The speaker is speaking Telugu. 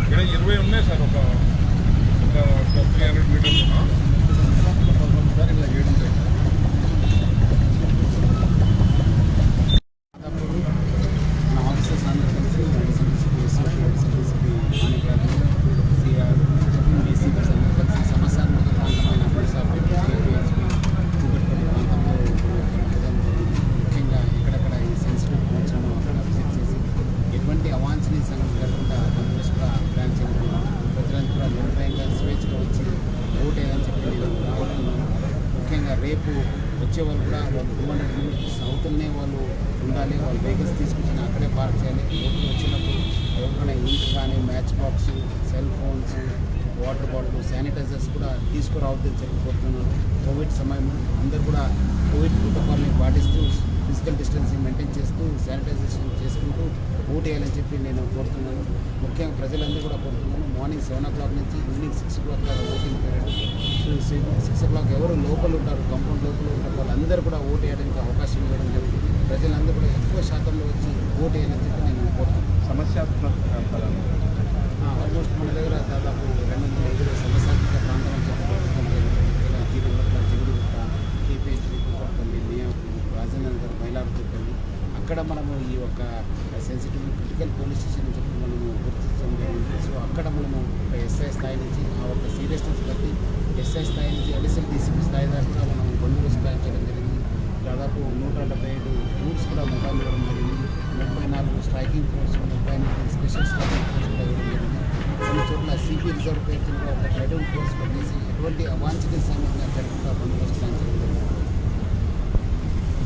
ఇక్కడ 20 ఉన్నాయి సార్. ఒక 300 మీటర్స్ సార్ ఇలా 7 ఉంటాయి. మన ఆఫీసర్స్ అందరూ కలిసి కలిసి సమస్యాత్మక ప్రాంతమైన కూకట్పల్లి ప్రాంతంలో ముఖ్యంగా ఎక్కడెక్కడ ఈ సెన్సిటివ్ పాయింట్స్ ఉన్నాయో అక్కడ విజిట్ చేసి ఎటువంటి అవాంఛనీయ సంఘటన జరగకుండా బందోబస్తు కూడా ప్లాన్ చేయడం, ప్రజలంతా కూడా నిర్భయంగా స్వేచ్ఛగా వచ్చి ఓటేయాలని చెప్పి నేను కోరుతున్నాను. ముఖ్యంగా రేపు వచ్చే వాళ్ళు కూడా 200 కిలోమీటర్స్ అవుతున్నే వాళ్ళు ఉండాలి. వాళ్ళు వెహికల్స్ తీసుకొచ్చిన అక్కడే పార్క్ చేయాలి. ఓట్లు వచ్చినప్పుడు ఎవరికైనా ఇంక్ కానీ match box, cell phones, water bottle, sanitizers కూడా తీసుకురావద్దని చెప్పి కోరుతున్నాను. కోవిడ్ సమయంలో అందరూ కూడా కోవిడ్ ప్రోటోకాల్ని పాటిస్తూ ఫిజికల్ డిస్టెన్సింగ్ మెయింటైన్ చేస్తూ శానిటైజేషన్ చేసుకుంటూ ఓటు వేయాలని చెప్పి నేను కోరుతున్నాను. ముఖ్యంగా ప్రజలందరూ కూడా కోరుతున్నాను. మార్నింగ్ 7 o'clock నుంచి ఈవినింగ్ 6 o'clock దాకా ఓటింగ్ పీరియడ్. 6 o'clock ఎవరు లోపల ఉంటారు, కాంపౌండ్ లోపల ఉంటారు, వాళ్ళందరూ కూడా ఓటు వేయడానికి అవకాశం ఇవ్వడం జరుగుతుంది. ప్రజలందరూ కూడా ఎక్కువ శాతంలో వచ్చి ఓటు వేయాలని చెప్పి నేను కోరుతున్నాను. సమస్యాత్మక ప్రాంతాలు ఆల్మోస్ట్ మన దగ్గర దాదాపు 205 సమస్యాత్మక ప్రాంతం అని చెప్పి జీడిగుట్ట, జిగుడుగుట్ట, కేపీహెచ్డి, కూకట్పల్లి, మియాపూర్, రాజేంద్రనగర్, మైలార్తుపల్లి, అక్కడ మనము ఈ యొక్క సెన్సిటివ్ క్రిటికల్ పోలీస్ స్టేషన్ అని చెప్పి మనము గుర్తించడం జరిగింది. సో అక్కడ మనము ఒక ఎస్ఐ స్థాయి నుంచి ఆ ఒక సీరియస్నెస్ బట్టి ఎస్ఐ స్థాయి నుంచి అడిషనల్ డీసీపీ స్థాయి దాకా మనం బందోబస్తు ప్లాన్ చేయడం జరిగింది. దాదాపు 175 రూట్స్ కూడా మొబైల్ ఇవ్వడం జరిగింది. 34 striking force, 38 special striking force కూడా ఇవ్వడం జరిగింది. కొన్ని చోట్ల సిపి రిజర్వ్ పేరుతో ఒక ట్రైబల్ ఫోర్స్ పెట్టేసి ఎటువంటి అవాంఛనీయ సంఘటన జరగకుండా బందోబస్తు ప్లాన్ చేయడం జరిగింది.